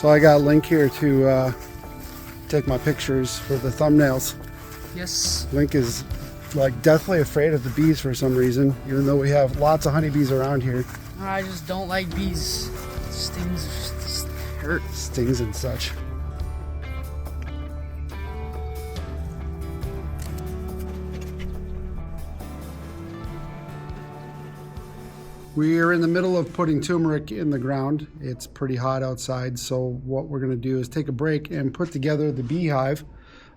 So I got a link here to take my pictures for the thumbnails. Yes. Link is like deathly afraid of the bees for some reason, even though we have lots of honeybees around here. I just don't like bees. Stings just hurt. Stings and such. We are in the middle of putting turmeric in the ground. It's pretty hot outside, so what we're going to do is take a break and put together the beehive.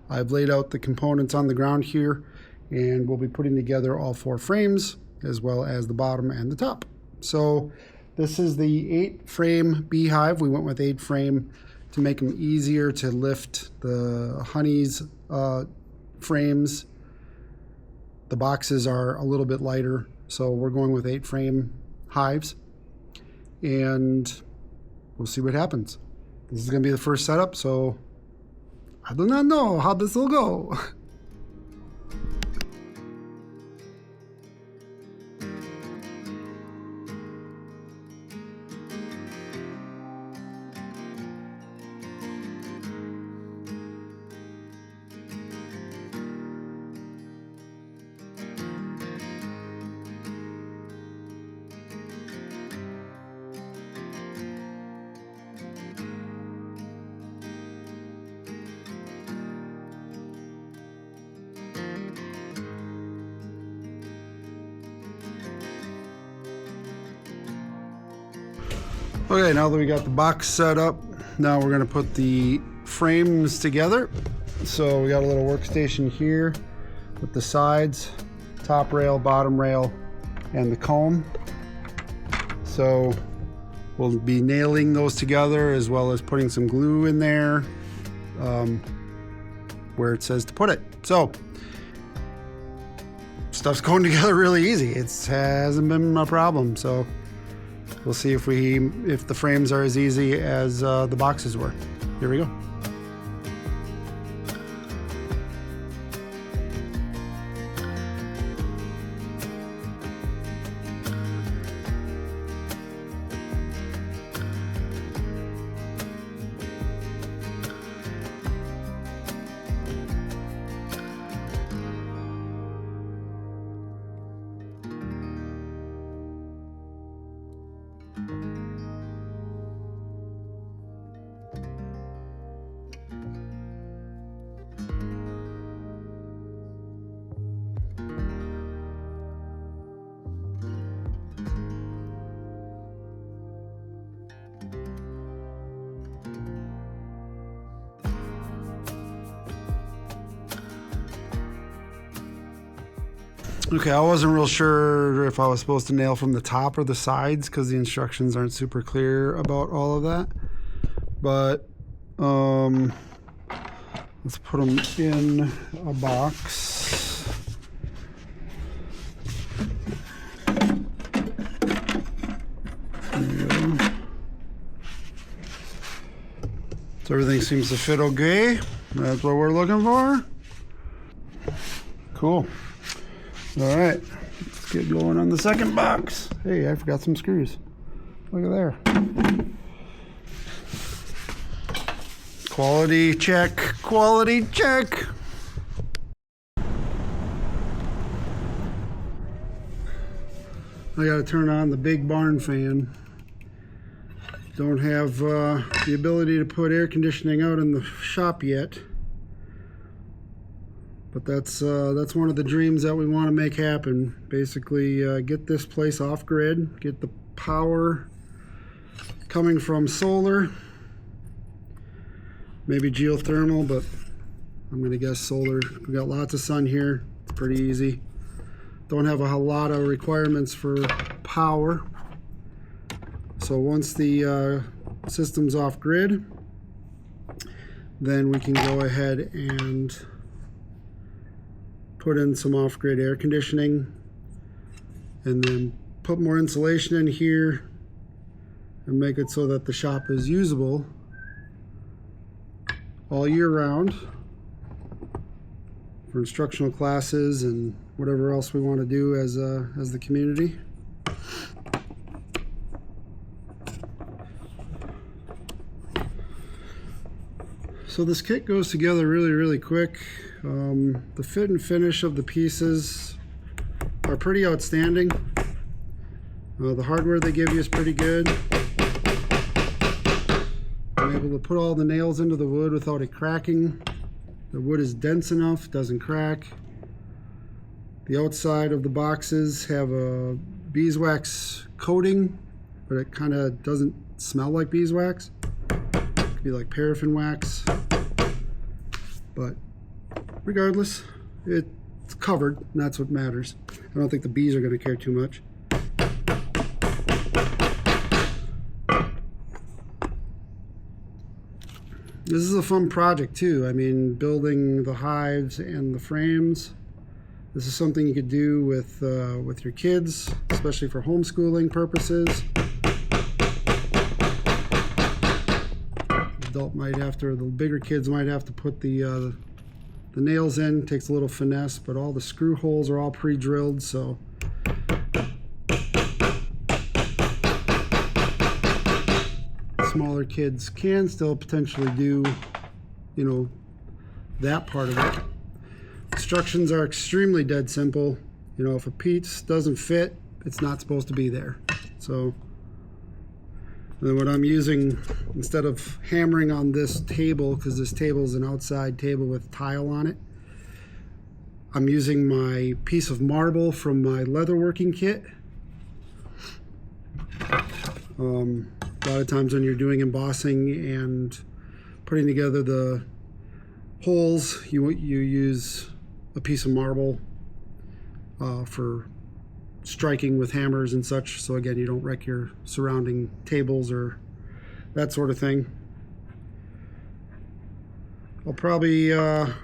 I've laid out the components on the ground here, and we'll be putting together all 4 frames as well as the bottom and the top. So this is the 8-frame beehive. We went with 8 frame to make them easier to lift. The honey's frames, the boxes are a little bit lighter, so we're going with 8 frame hives, and we'll see what happens. This is going to be the first setup, so I do not know how this will go. Okay, now that we got the box set up, now we're going to put the frames together. So we got a little workstation here with the sides, top rail, bottom rail, and the comb. So we'll be nailing those together as well as putting some glue in there where it says to put it. So stuff's going together really easy. It hasn't been a problem. So we'll see if the frames are as easy as the boxes were. Here we go. Okay, I wasn't real sure if I was supposed to nail from the top or the sides because the instructions aren't super clear about all of that. But let's put them in a box. There we go. So everything seems to fit okay. That's what we're looking for. Cool. All right, let's get going on the second box. Hey, I forgot some screws. Look at there. Quality check, quality check. I gotta turn on the big barn fan. Don't have the ability to put air conditioning out in the shop yet. But that's one of the dreams that we want to make happen. Basically, get this place off grid, get the power coming from solar, maybe geothermal, but I'm gonna guess solar. We got lots of sun here, it's pretty easy. Don't have a lot of requirements for power. So once the system's off grid, then we can go ahead and put in some off-grid air conditioning and then put more insulation in here and make it so that the shop is usable all year round for instructional classes and whatever else we want to do as the community. So this kit goes together really quick. The fit and finish of the pieces are pretty outstanding. The hardware they give you is pretty good. I'm able to put all the nails into the wood without it cracking. The wood is dense enough, doesn't crack. The outside of the boxes have a beeswax coating, but it kind of doesn't smell like beeswax. It could be like paraffin wax. But regardless, it's covered, and that's what matters. I don't think the bees are going to care too much. This is a fun project too. I mean, building the hives and the frames. This is something you could do with your kids, especially for homeschooling purposes. The bigger kids might have to put the nails in. It takes a little finesse, but all the screw holes are all pre-drilled, so smaller kids can still potentially do, that part of it. Instructions are extremely dead simple. If a piece doesn't fit, it's not supposed to be there. So then what I'm using, instead of hammering on this table, because this table is an outside table with tile on it, I'm using my piece of marble from my leatherworking kit. A lot of times when you're doing embossing and putting together the holes, you use a piece of marble for striking with hammers and such, so again you don't wreck your surrounding tables or that sort of thing. I'll probably again,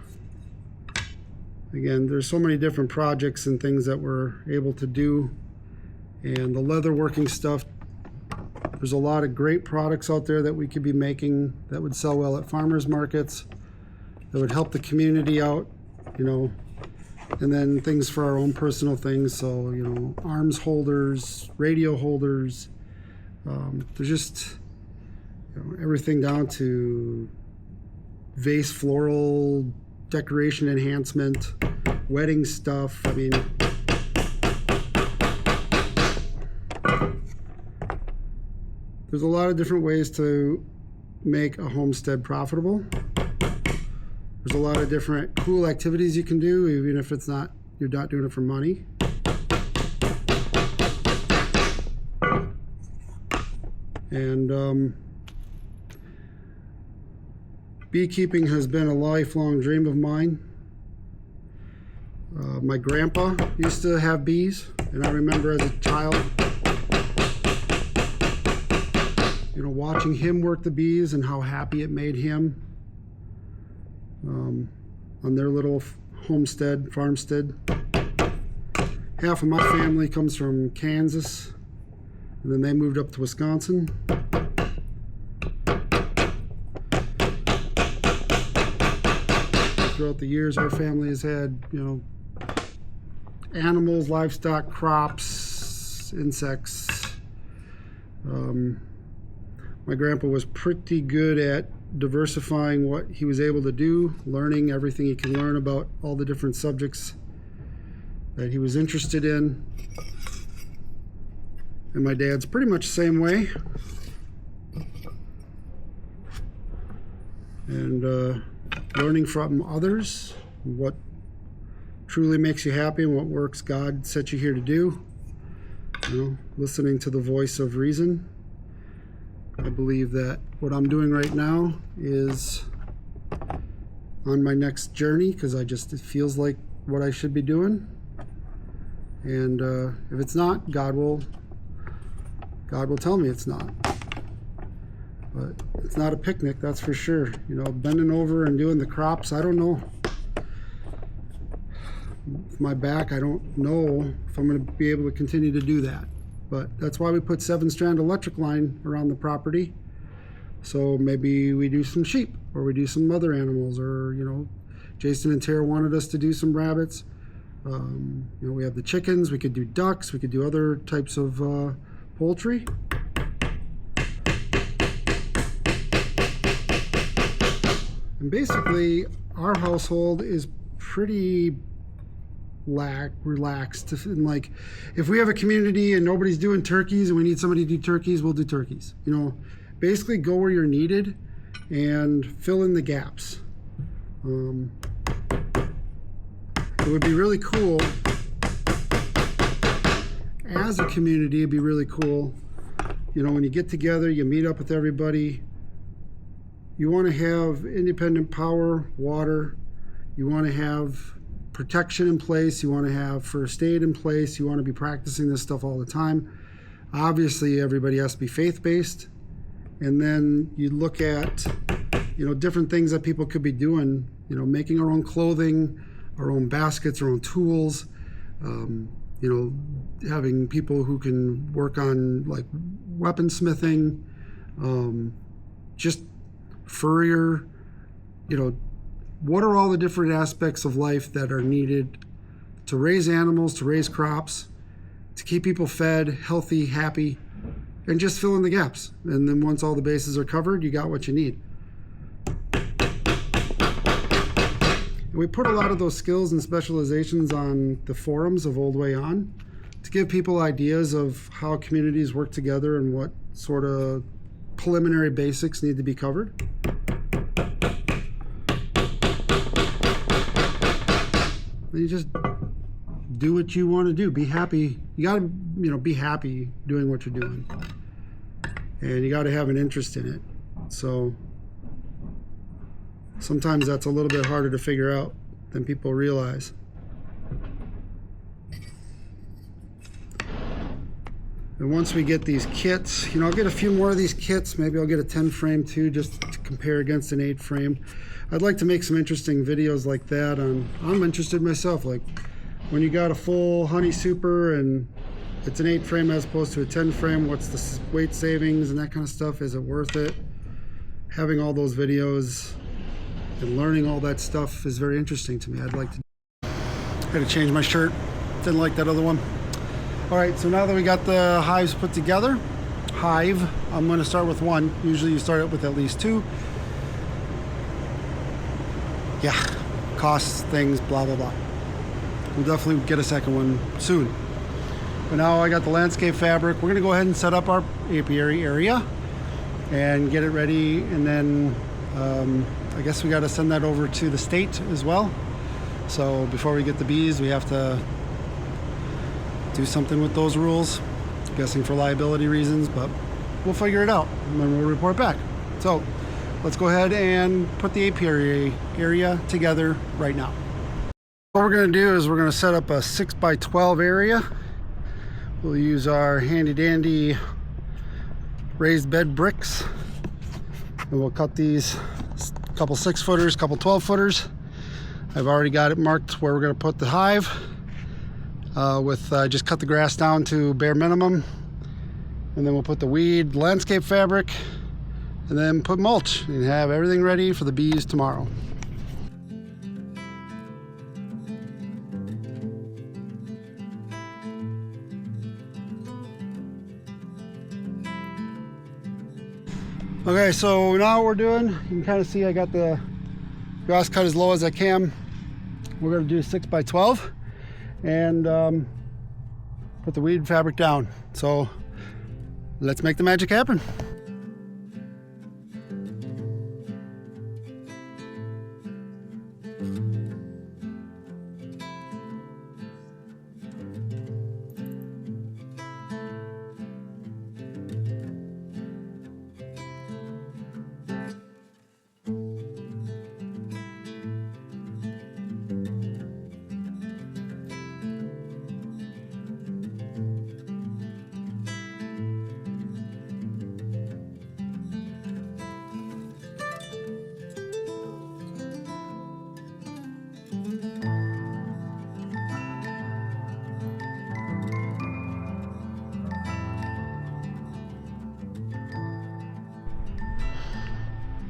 there's so many different projects and things that we're able to do, and the leatherworking stuff, there's a lot of great products out there that we could be making that would sell well at farmers markets, that would help the community out, and then things for our own personal things. So, arms holders, radio holders, there's just everything down to vase floral decoration enhancement, wedding stuff. I mean, there's a lot of different ways to make a homestead profitable. There's a lot of different cool activities you can do, even if you're not doing it for money. And beekeeping has been a lifelong dream of mine. My grandpa used to have bees, and I remember as a child, watching him work the bees and how happy it made him. On their little farmstead. Half of my family comes from Kansas, and then they moved up to Wisconsin. Throughout the years, our family has had, animals, livestock, crops, insects. My grandpa was pretty good at diversifying what he was able to do, learning everything he can learn about all the different subjects that he was interested in. And my dad's pretty much the same way. And learning from others what truly makes you happy and what works God set you here to do. Listening to the voice of reason. I believe that what I'm doing right now is on my next journey, because it feels like what I should be doing. And if it's not, God will tell me it's not. But it's not a picnic, that's for sure. Bending over and doing the crops, I don't know. With my back, I don't know if I'm going to be able to continue to do that. But that's why we put 7-strand electric line around the property. So maybe we do some sheep, or we do some other animals, or Jason and Tara wanted us to do some rabbits. We have the chickens, we could do ducks, we could do other types of poultry. And basically, our household is pretty relaxed. And like, if we have a community and nobody's doing turkeys and we need somebody to do turkeys, we'll do turkeys. You know, basically go where you're needed and fill in the gaps. It would be really cool as a community. It'd be really cool, you know, when you get together, you meet up with everybody. You want to have independent power, water. You want to have protection in place. You want to have first aid in place. You want to be practicing this stuff all the time. Obviously, everybody has to be faith-based. And then you look at, you know, different things that people could be doing, you know, making our own clothing, our own baskets, our own tools, you know, having people who can work on like weaponsmithing, just furrier, you know, what are all the different aspects of life that are needed to raise animals, to raise crops, to keep people fed, healthy, happy, and just fill in the gaps. And then once all the bases are covered, you got what you need. And we put a lot of those skills and specializations on the forums of Old Way On to give people ideas of how communities work together and what sort of preliminary basics need to be covered. You just do what you want to do. Be happy. You got to, you know, be happy doing what you're doing. And you got to have an interest in it. So sometimes that's a little bit harder to figure out than people realize. And once we get these kits, you know, I'll get a few more of these kits. Maybe I'll get a 10 frame too, just to compare against an 8 frame. I'd like to make some interesting videos like that. I'm interested myself, like when you got a full honey super and it's an 8 frame as opposed to a 10 frame, what's the weight savings and that kind of stuff? Is it worth it? Having all those videos and learning all that stuff is very interesting to me. I'd like to. I had to change my shirt. Didn't like that other one. All right, so now that we got the hives put together, Hive, I'm going to start with 1. Usually you start it with at least 2. Yeah, costs, things, blah, blah, blah. We'll definitely get a second one soon. But now I got the landscape fabric. We're going to go ahead and set up our apiary area and get it ready. And then I guess we got to send that over to the state as well. So before we get the bees, we have to do something with those rules. I'm guessing for liability reasons, but we'll figure it out and then we'll report back. So let's go ahead and put the apiary area together right now. What we're going to do is we're going to set up a 6x12 area. We'll use our handy dandy raised bed bricks and we'll cut these couple 6-footers, couple 12-footers. I've already got it marked where we're going to put the hive. Just cut the grass down to bare minimum, and then we'll put the weed landscape fabric and then put mulch and have everything ready for the bees tomorrow. Okay, so now what we're doing, you can kind of see I got the grass cut as low as I can. We're going to do 6x12 and put the weed fabric down. So let's make the magic happen.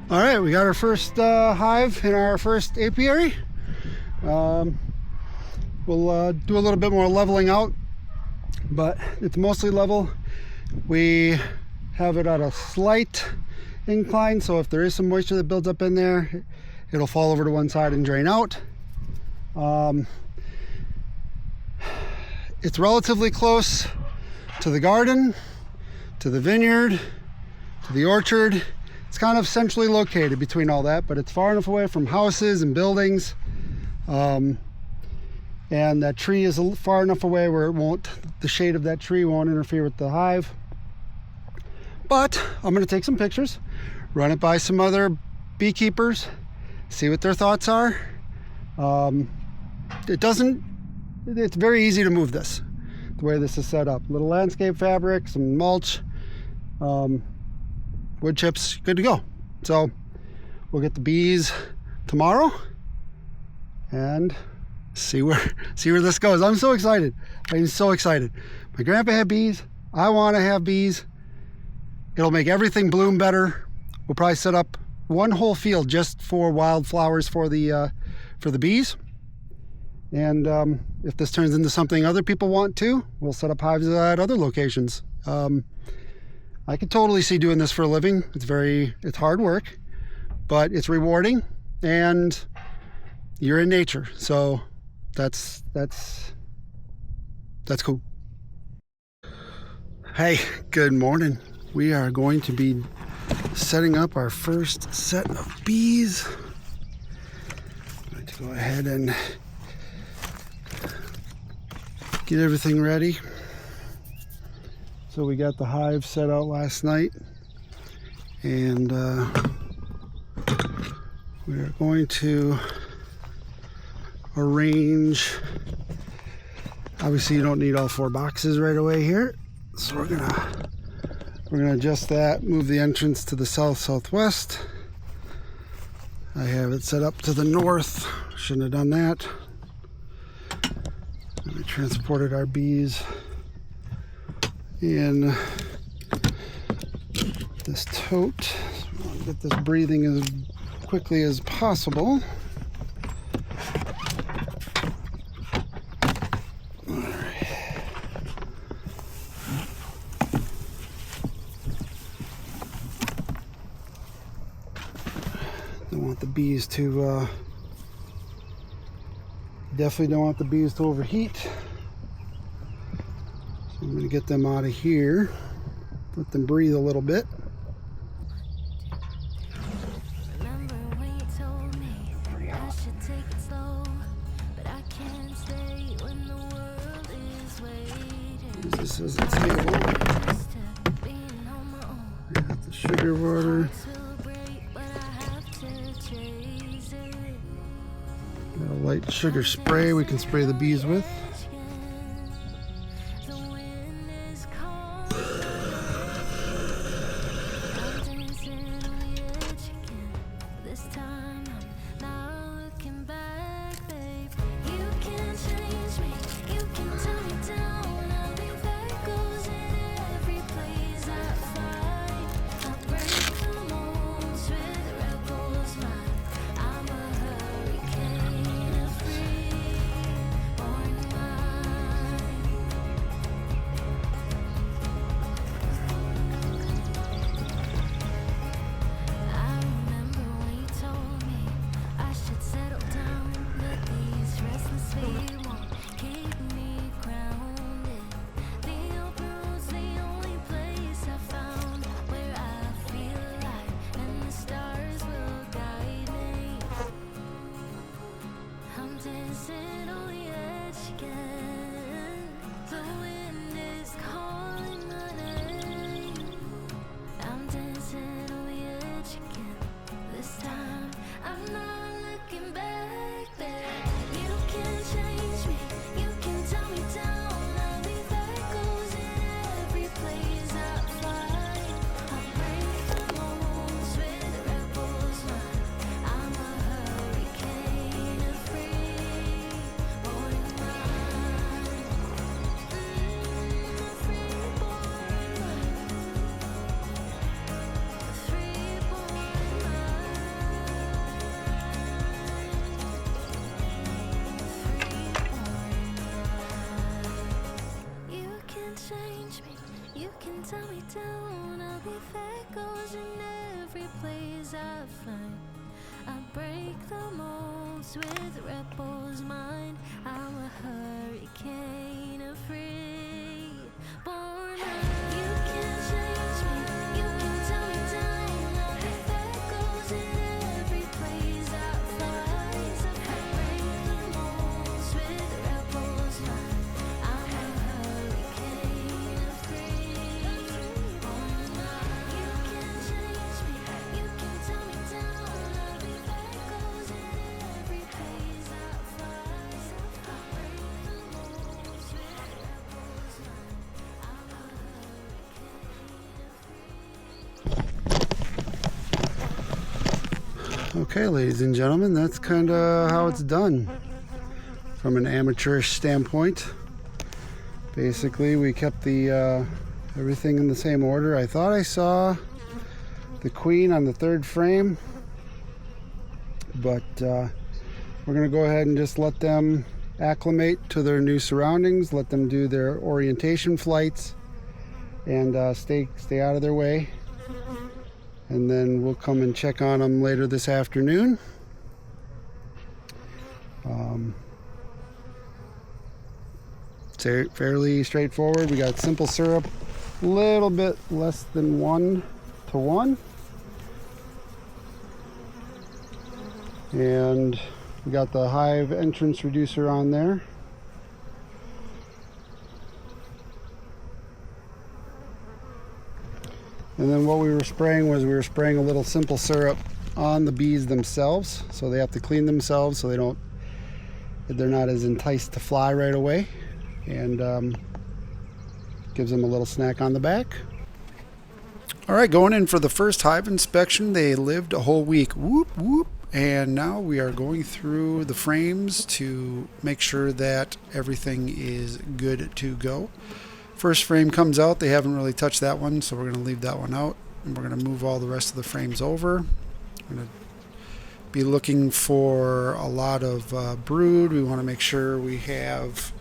All right, we got our first hive in our first apiary. We'll do a little bit more leveling out, but it's mostly level. We have it at a slight incline, so if there is some moisture that builds up in there, it'll fall over to one side and drain out. It's relatively close to the garden, to the vineyard, to the orchard. It's kind of centrally located between all that, but it's far enough away from houses and buildings. And that tree is far enough away where the shade of that tree won't interfere with the hive. But I'm going to take some pictures, run it by some other beekeepers, see what their thoughts are. It's very easy to move this, the way this is set up. Little landscape fabric, some mulch, wood chips, good to go. So we'll get the bees tomorrow and see where this goes. I'm so excited. I'm so excited. My grandpa had bees. I want to have bees. It'll make everything bloom better. We'll probably set up one whole field just for wildflowers for the bees. And if this turns into something other people want too, we'll set up hives at other locations. I could totally see doing this for a living. It's hard work, but it's rewarding, and you're in nature. So that's cool. Hey, good morning. We are going to be setting up our first set of bees. I'm going to go ahead and get everything ready. So we got the hive set out last night, and we are going to arrange. Obviously you don't need all 4 boxes right away here, so we're gonna adjust that, move the entrance to the southwest. I have it set up to the north. Shouldn't have done that. We transported our bees in this tote. So we want to get this breathing as quickly as possible. All right. Don't want the bees to definitely don't want the bees to overheat. So I'm going to get them out of here, let them breathe a little bit. Use this as a table. Got the sugar water. Got a light sugar spray we can spray the bees with. Tell me down, I'll be there, goes in every place I find. I break the molds with rebels mind. I'm a hurricane of free born. You can change me, you can tell me down. I'll be there goes in every place that flies. I break the molds with rebels mind. I'm a hurricane of free born. You can change me, you can tell me down. I'll be there goes in every place that flies. I break the molds with rebels mind. I'm a Okay, ladies and gentlemen, that's kind of how it's done from an amateurish standpoint. Basically, we kept the everything in the same order. I thought I saw the queen on the third frame, but we're going to go ahead and just let them acclimate to their new surroundings, let them do their orientation flights, and stay out of their way. And then we'll come and check on them later this afternoon. It's fairly straightforward. We got simple syrup, a little bit less than 1-to-1. And we got the Hive entrance reducer on there. And then what we were spraying was we were spraying a little simple syrup on the bees themselves, so they have to clean themselves so they're not as enticed to fly right away, and gives them a little snack on the back. All right, going in for the first hive inspection. They lived a whole week. Whoop whoop. And now we are going through the frames to make sure that everything is good to go. First frame comes out. They haven't really touched that one, so we're going to leave that one out. And we're going to move all the rest of the frames over. We're going to be looking for a lot of brood. We want to make sure we have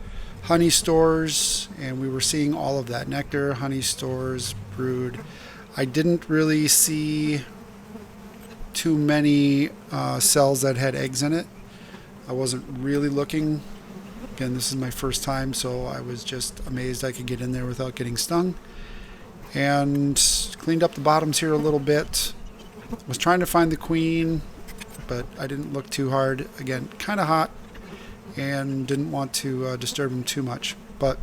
honey stores, and we were seeing all of that. Nectar, honey stores, brood. I didn't really see too many cells that had eggs in it. I wasn't really looking. Again, this is my first time, so I was just amazed I could get in there without getting stung. And cleaned up the bottoms here a little bit. Was trying to find the queen, but I didn't look too hard. Again, kind of hot, and didn't want to disturb them too much. But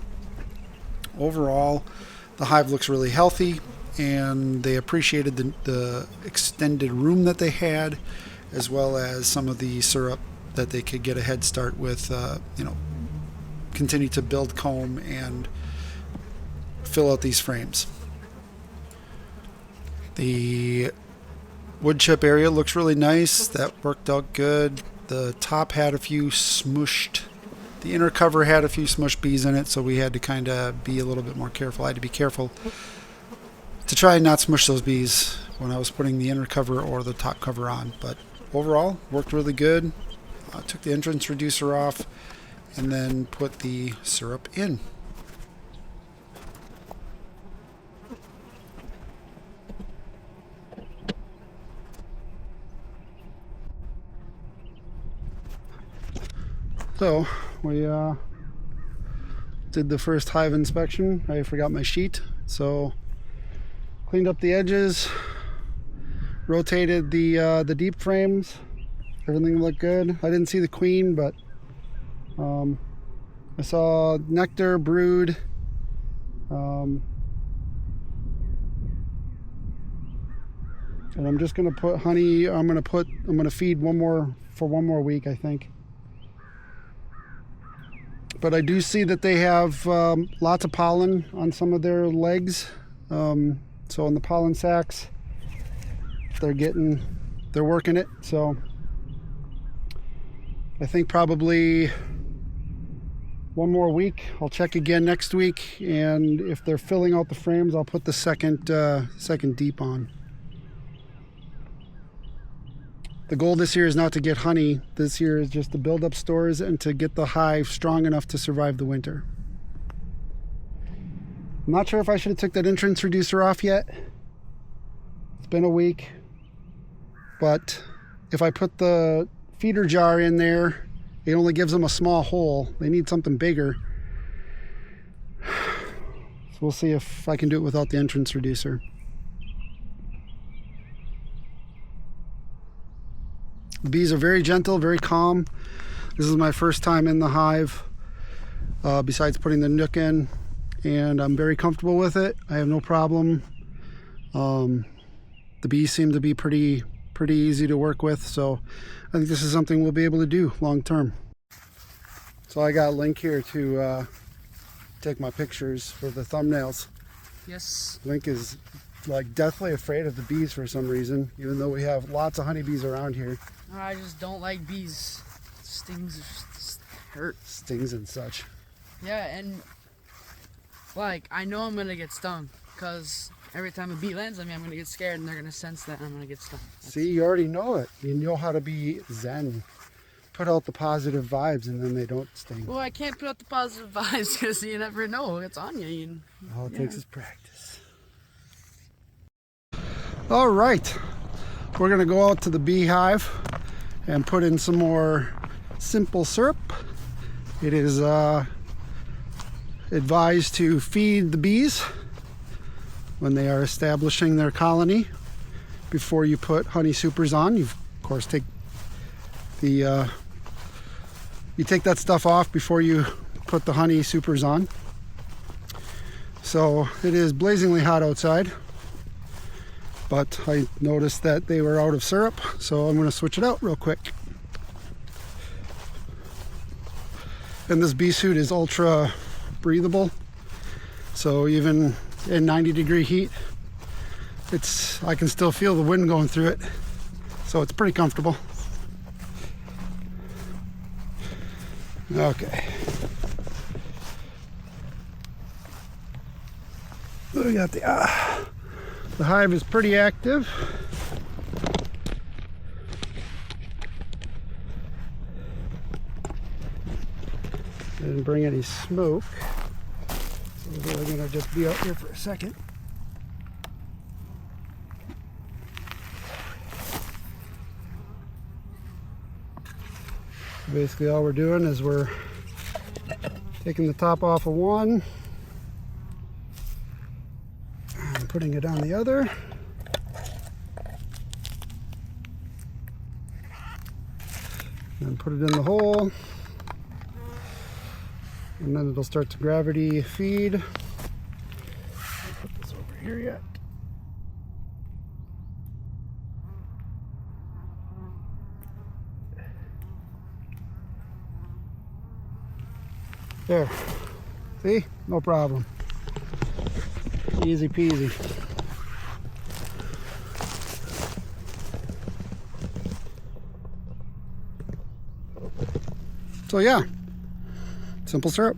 overall, the hive looks really healthy, and they appreciated the extended room that they had, as well as some of the syrup that they could get a head start with, continue to build comb and fill out these frames. The wood chip area looks really nice. That worked out good. The top had a few smushed, the inner cover had a few smushed bees in it, so we had to kind of be a little bit more careful. I had to be careful to try and not smush those bees when I was putting the inner cover or the top cover on. But overall, worked really good. Took the entrance reducer off and then put the syrup in. So we did the first hive inspection. I forgot my sheet, so cleaned up the edges, rotated the deep frames. Everything looked good. I didn't see the queen, but I saw nectar, brood, and I'm just gonna put honey. I'm gonna feed one more week, I think. But I do see that they have lots of pollen on some of their legs. So in the pollen sacs, they're working it. So I think probably one more week. I'll check again next week, and if they're filling out the frames, I'll put the second deep on. The goal this year is not to get honey. This year is just to build up stores and to get the hive strong enough to survive the winter. I'm not sure if I should have took that entrance reducer off yet. It's been a week, but if I put the feeder jar in there, it only gives them a small hole. They need something bigger. So we'll see if I can do it without the entrance reducer. The bees are very gentle, very calm. This is my first time in the hive, besides putting the nook in, and I'm very comfortable with it. I have no problem. The bees seem to be pretty easy to work with, so I think this is something we'll be able to do long term. So I got a link here to take my pictures for the thumbnails. Yes. Link is like deathly afraid of the bees for some reason, even though we have lots of honeybees around here. I just don't like bees. Stings just hurt. Stings and such. Yeah, and like I know I'm gonna get stung because every time a bee lands on me, I'm gonna get scared, and they're gonna sense that I'm gonna get stung. See, you already know it. You know how to be zen. Put out the positive vibes, and then they don't sting. Well, I can't put out the positive vibes because you never know it's on you. All it takes is practice. All right, we're gonna go out to the beehive and put in some more simple syrup. It is advised to feed the bees when they are establishing their colony before you put honey supers on. You of course take the you take that stuff off before you put the honey supers on. So it is blazingly hot outside, but I noticed that they were out of syrup, so I'm going to switch it out real quick. And this bee suit is ultra breathable, so even in 90-degree heat, I can still feel the wind going through it, so it's pretty comfortable. Okay. We got the hive is pretty active. Didn't bring any smoke, so we're gonna just be out here for a second. Basically all we're doing is we're taking the top off of one and putting it on the other. And put it in the hole. And then it'll start to gravity feed. I'll put this over here yet. There. See? No problem. Easy peasy. So yeah, simple syrup.